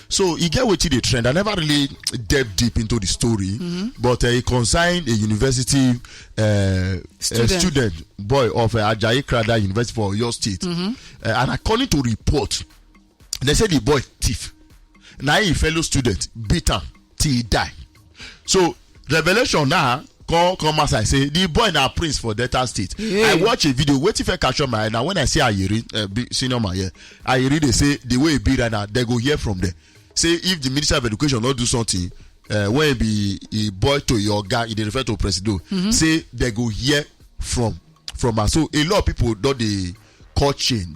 So he get with the trend. I never really delved deep into the story, but he consigned a university student boy of Ajayi Crowther University for your state, and according to report, they said the boy thief. Now a fellow student beat him till he die. So revelation now come as I say the boy now prince for Delta State. I watch a video waiting for catch on my head. Now when I see Ajayi, senior man here, Ajayi they say the way he be right now, they go hear from there. Say if the Minister of Education not do something, when it be a boy to your guy, they refer to President. Say they go hear from us. So a lot of people don't they call chain.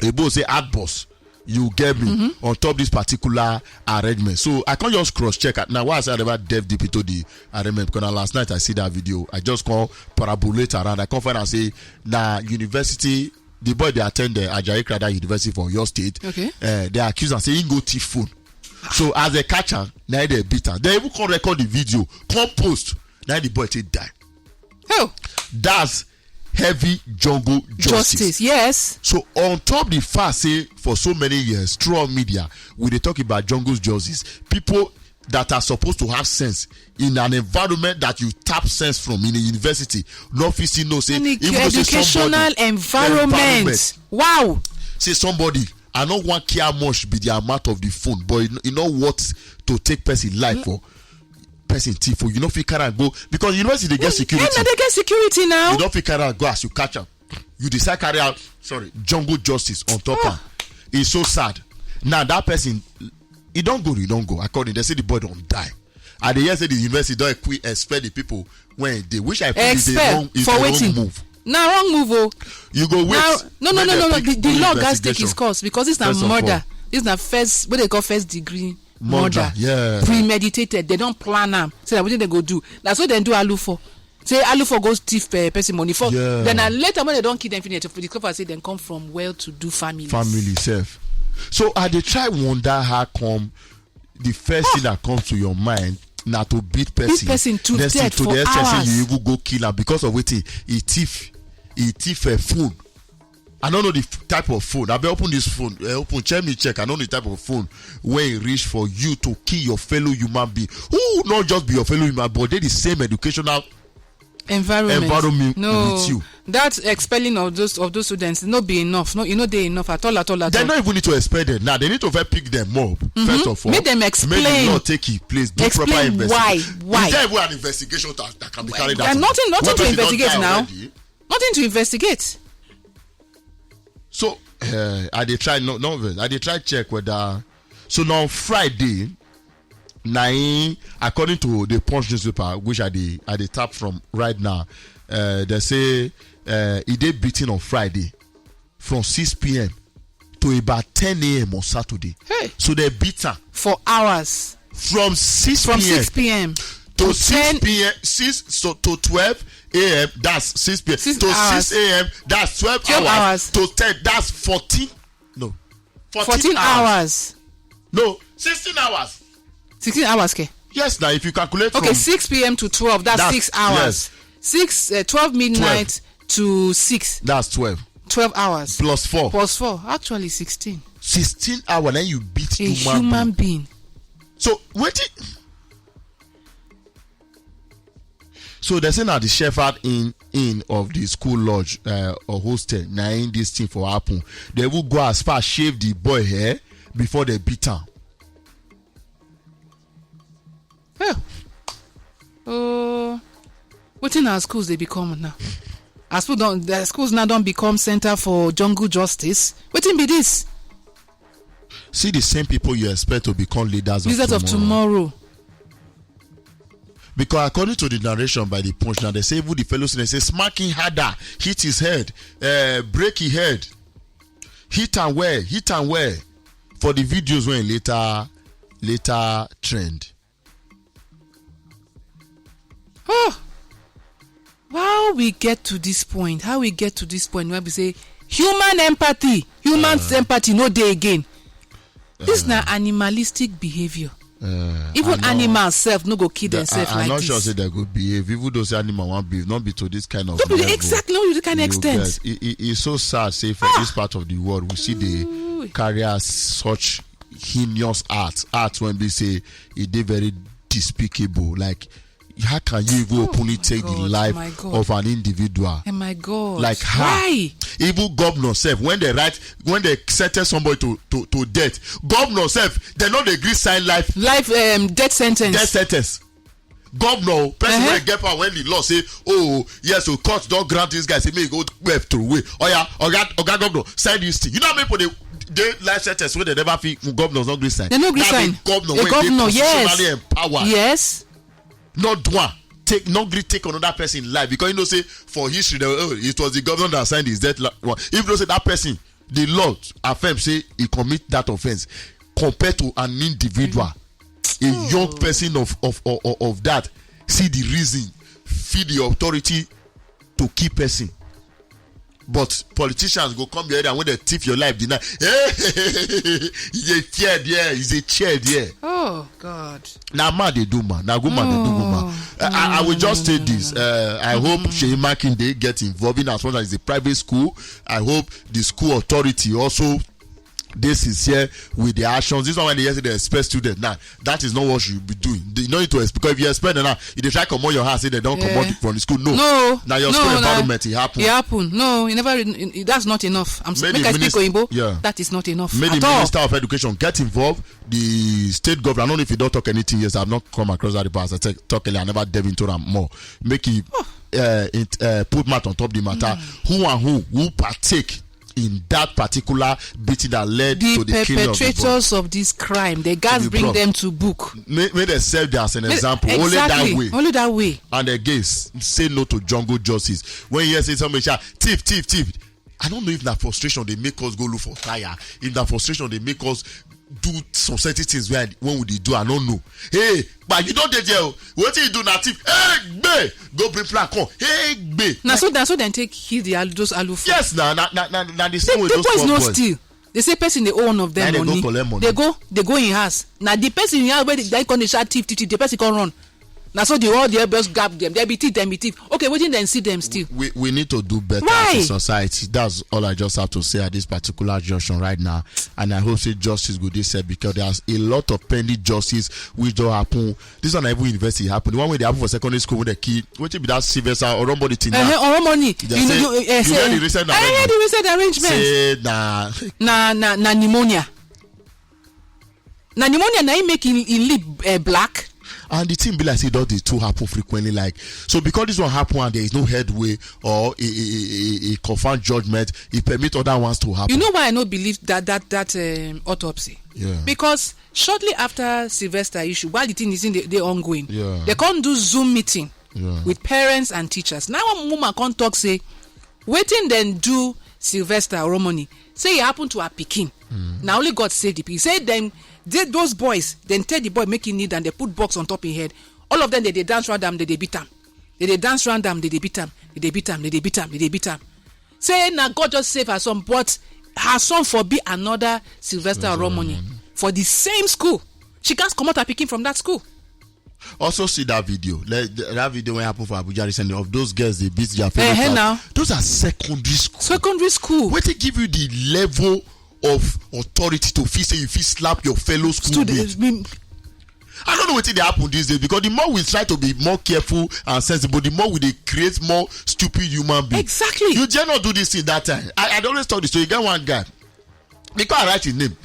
They both say ad boss. You get me on top this particular arrangement. So I can't just cross check. Now why I said I never delve deep into the arrangement, because last night I see that video. I just call parabolate around. I come find and say na university. The boy they attend the Ajayi Crowther University for your state. Okay. They accuse and say he go thief phone. So as a catcher, now they beat her. They even can record the video, come post. Now the boy take die. Oh. That's heavy jungle justice. Yes. So on top the fact say for so many years throughout media we they talk about jungle justice, people that are supposed to have sense in an environment that you tap sense from in a university, no office no say even educational environment. Wow. Say somebody I don't want care much be the amount of the phone, but you know what to take person life for. Person thief, you know, if you can't go because university they get security. Yeah, they get security now. You don't feel carry out go as you catch up. You decide carry out jungle justice on top. It's so sad. Now that person, he don't go. According they say the boy don't die. And they say the university don't expect the people when they wish I put the wrong move. Now wrong move. Oh. You go wait. No. The law guys take his course because it's not murder. It's not first what they call first degree. Murder, yeah, premeditated. They don't plan them. Say what they go do. That's what they do. Alufo. Say Alufo goes thief person money for. Yeah. Then later when they don't kill them, finish. The discover say they come from well-to-do families. Family self. So I they try wonder how come the first thing that comes to your mind now to beat person. Beat person to death for the hours. You even go kill him because of waiting. He thief a phone. I don't know the type of phone. I be open this phone. Check. I know the type of phone where it reach for you to kill your fellow human being. Who not just be your fellow human, but they the same educational environment with you. That expelling of those students not be enough. No, they enough at all. They don't even need to expel them. Now they need to pick them up. First of all, make them explain. Make them not take it place. Do explain proper investigation. Why? Is there even an investigation that can be carried out? Nothing to investigate now. Already? Nothing to investigate. So I did try I did try check whether so now Friday 9 according to the Punch newspaper which I did tap from right now, they say he did beating on Friday from 6 p.m. to about 10 a.m. on Saturday. Hey. So they beat her for hours from 6 p.m. to 6 p.m. 6 to 12 a.m. That's 6 p.m. to hours. 6 a.m. That's 12 hours. To 10 that's 14 hours. No, 16 hours. 16 hours, okay? Yes, now if you calculate okay, 6 p.m. to 12, that's 6 hours. Yes. 12 midnight 12. To 6. That's 12. 12 hours. Plus 4. Actually 16. 16 hours, then you beat a human being. So, wait. So they say now the shepherd in of the school lodge or hostel now in this thing for happen. They will go as far as shave the boy hair before they beat him. What in our schools they become now? As the schools now don't become center for jungle justice. What in be this? See the same people you expect to become leaders of tomorrow. Because according to the narration by the Punch, now they say even the fellow students say smack him harder, hit his head, break his head, hit and wear for the videos when later trend. Oh, how we get to this point where we say human empathy no day again. This is not animalistic behavior. Even animals self no go kill themselves like this. I'm not sure say they go behave. Even those animals won't behave, not be to this kind of level. Exactly, not to this kind of extent. It's so sad. Say for this part of the world, we see they carry out such heinous art when they say it they very despicable. Like, how can you even openly take the life of an individual? Oh my God! Like how? Why? Even governor self, when they sentence somebody to death, governor self, they not agree sign life death sentence. Death sentence. Governor, person will get power when the law say, oh yes, so court don't grant this guy. Say may go left through way. Oh yeah, Oga governor, sign this thing. You know how many people they life sentence where they never feel governors not agree sign. They no agree sign. Governor, yes. Empowered. Yes. Not one take another person life, because you know say for history it was the governor that signed his death. If you say that person, the law affirm say he commit that offense compared to an individual, a young person of that, see the reason, feed the authority to keep person. But politicians go come here and when they thief your life, deny. He's a chair there. He's a chair there. Oh God. Now man they do man. Now go man they do go man. I will just say this. I hope Sheyi Makinde get involved in as well as the private school. I hope the school authority also this is here with the actions. This one when they say they expect students. Now that is not what you be doing. You don't need to expect, because if you expect now, if they try to come on your house, say they don't come out from the school. No. Now your school environment it happen. No, it never. That's not enough. I'm saying make I speak Oyinbo. Yeah. That is not enough. Maybe the Minister of Education get involved. The state government. I don't know if you don't talk anything. Yes, I've not come across that past. I talk earlier. I never delve into them more. Make it put matter on top the matter. Who and who partake in that particular beating that led to the killing of the boy. The perpetrators of this crime, they guys bring them to book. May they serve there as an example. Exactly. Only that way. And again, say no to jungle justice. When you say somebody shout, thief. I don't know if that frustration they make us go look for fire. If that frustration they make us do some certain things when would they do? I don't know. Hey, but you don't get jail. What do you do now? Thief. Hey, babe. Go bring flag. Come. Hey, babe. Now so then take kill those alufa. Yes, now the same way those boys no steal. They say person they own of them money. They go collect money. They go in house. Now the person in house where they can shout thief. The person can run. Now so the all the helpers grab them. They be thief. Okay, waiting then see them still. We need to do better as a society. That's all I just have to say at this particular junction right now. And I hope say justice go this said, because there's a lot of pending justice which don't happen. This one every university happen. The one where they happen for secondary school with the kid. What be that Sylvester or somebody thing now? Or money. You heard the recent arrangement. I heard the recent arrangement. Say na pneumonia. Na pneumonia na him make in lip black. And the thing be like say does the two happen frequently, like so because this one happen and there is no headway or a confirmed judgment, it permit other ones to happen. You know why I don't believe that autopsy? Yeah. Because shortly after Sylvester issue, while the thing is in the ongoing, yeah, they can't do Zoom meeting, yeah, with parents and teachers. Now one woman can't talk say, waiting then do Sylvester Romani say it happened to her pikin. Now only God saved the pikin. Say them. Those boys then tell the boy make him kneel and they put box on top of his head. All of them they dance around them, they beat him. They dance around them, they beat him. They beat him. Say now God just save her son, but her son forbid another Sylvester Romani for the same school. She can't come out her picking from that school. Also see that video. That video when happened for Abuja recently of those girls they beat their parents. Now those are secondary school. Secondary school. Where they give you the level of authority to feel say you feel slap your fellow students. I don't know what they happen these days, because the more we try to be more careful and sensible, the more we they create more stupid human beings. Exactly. You dare not do this thing that time. I always tell this. So you get one guy, because I write his name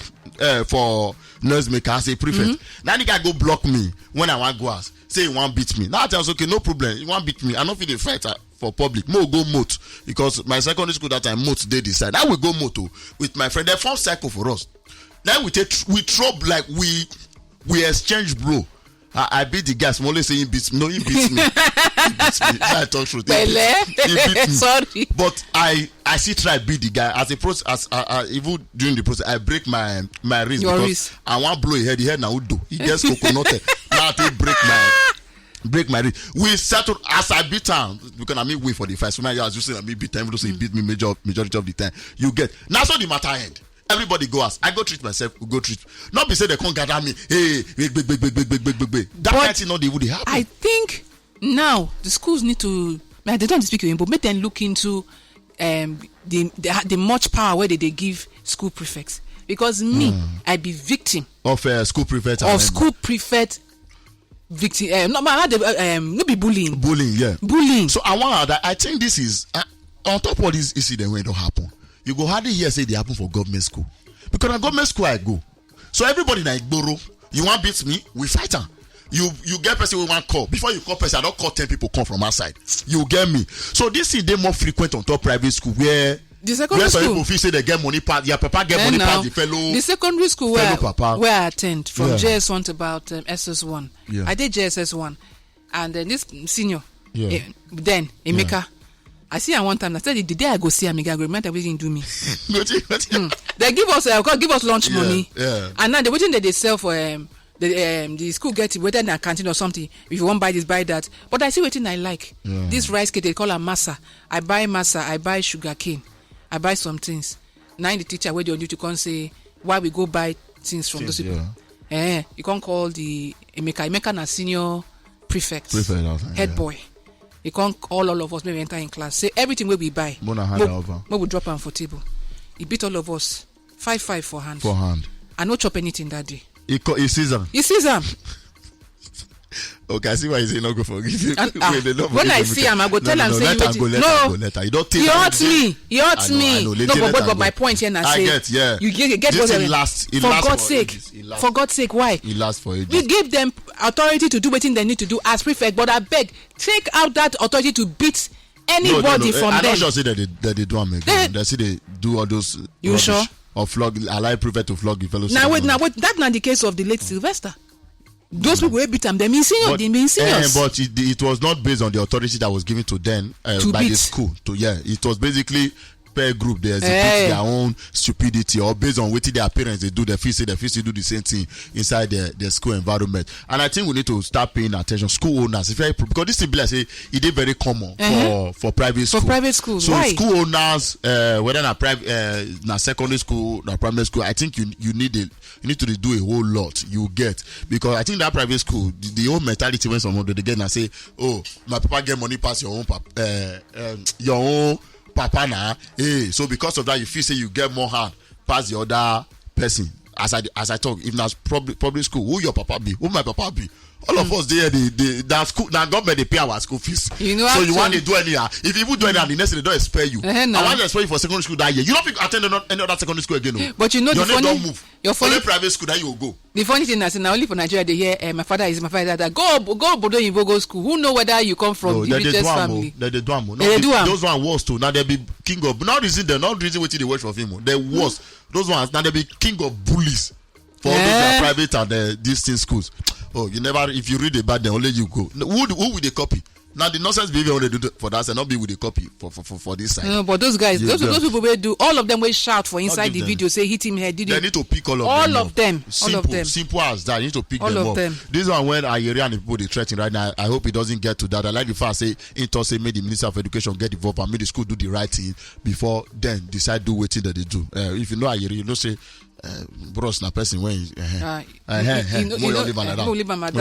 for noisemaker as a prefect. Now the guy go block me when I want to go out. Say he want beat me. Now I tell him, okay, no problem. He want beat me. I don't feel the fight for public. Mo go moat, because my secondary school that time moat they decide. I will go moto with my friend. They form cycle for us. Then we throw like we exchange blow. I beat the guy. Smallly saying he beats me. No, he beats me. I talk truth. He beat me. Sorry. But I still try beat the guy as a process. Even during the process, I break my wrist. Your because wrist. I want blow his head. The head now do. He gets coconut. Now I break my wrist. We settled as I beat him, because I wait for the fight. So now you are just saying me beat him. He beat me majority of the time. You get now, so the matter end. Everybody go ask. I go treat myself. We go treat. Not be say they can't gather me. Hey, big. That kind of thing not they would happen. I think now the schools need to. They don't speak English, but make them look into the much power where they give school prefects. because me, I be victim of school prefect. Of school prefect victim. No be bullying. Bullying, yeah. Bullying. So I think this is on top of this incident when it don't happen. You go hardly hear say they happen for government school, because in government school I go. So everybody like borrow. You want beat me? We fight am. You get person with one call. Before you call person, I don't call 10 people come from outside. You get me? So this is they more frequent on top private school where the secondary school people feel say they get money part. Your papa get money part the fellow. The secondary school where I attend from JS1 to about SS1. Yeah. I did JSS1, and then this senior, then Emeka. I see her one time. I said the day I go see Amiga, I go remember everything do me. They give us lunch money, and now the waiting that they sell for the school get it whether in a canteen or something. If you want buy this, buy that. But I see waiting I like this rice cake. They call her masa. I buy masa. I buy sugar cane. I buy some things. Now the teacher where they on you to come say why we go buy things from those people. You can't call the Emeka na senior prefect head boy. You can't call all of us maybe enter in class. Say everything we buy. We drop them for table. He beat all of us 5-5 for hand. I no chop anything that day. He sees them. Okay, I see why you say not go forgive you. When I see him, I go tell him say you don't think he hurts me. No, but my point here now say you get what for God's sake, why? It lasts for ages. We give them authority to do what they need to do as prefect, but I beg, take out that authority to beat anybody from them. I'm not sure say that they do them again. They say they do all those. You sure? Or flog, allow prefect to flog the fellows. Now wait, that's not the case of the late Sylvester. Those people who beat them, they mean seniors. But it was not based on the authority that was given to them by the school. It was basically per group they exhibit their own stupidity, or based on what their parents they do. They feel do the same thing inside their school environment. And I think we need to start paying attention. School owners, because this thing, like say, it is very common for private school. For private schools, so why? School owners, whether na private, na secondary school, na primary school, I think you need to do a whole lot. You get, because I think that private school, the whole mentality when someone they get and say, oh, my papa get money past your own papa now. So because of that, you feel say you get more hand past the other person. As I talk, if that's public school, who your papa be? Who my papa be? All of us there, that school, that government they pay our school fees. So you want to do anyhow. If you do anyhow, the next day they don't expel you. I want to expel you for secondary school that year. You don't attend any other secondary school again. No. But you know, don't move. Only private school that you will go. The funny thing is, now only for Nigeria they hear my father that go Bodo Invogo school. Who know whether you come from the richest family? They do them. Those one was too. Now they be king of. Not reason what they watch for him. They was those ones. Now they be king of bullies for all those private and distant schools. Oh, you never. If you read about them, only you go. Who will they copy? Now the nonsense behavior only do for that, and not be with the copy for this side. No, but those guys, those people will do. All of them will shout for inside the video, say hit him here. They need to pick all of them. Simple as that. You need to pick all them up. This one when Ajayi and the people they threaten right now. I hope it doesn't get to that. I like the fact say say made the Minister of Education get involved and made the school do the right thing before then decide do what that they do. If you know Ajayi, you know say. Bros na person when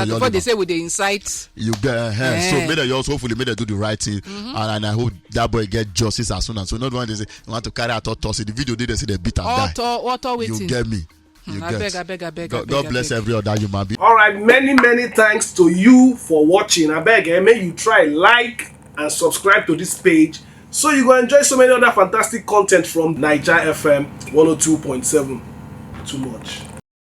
before they say with the insight you get so maybe you also hopefully made do the right thing and I hope that boy get justice as soon as so not one they say you want to carry out toss the video they say they beat and die you get me. I beg. God bless every other human being. All right, many thanks to you for watching. I beg, may you try like and subscribe to this page so you go enjoy so many other fantastic content from Naija FM 102.7. Too much.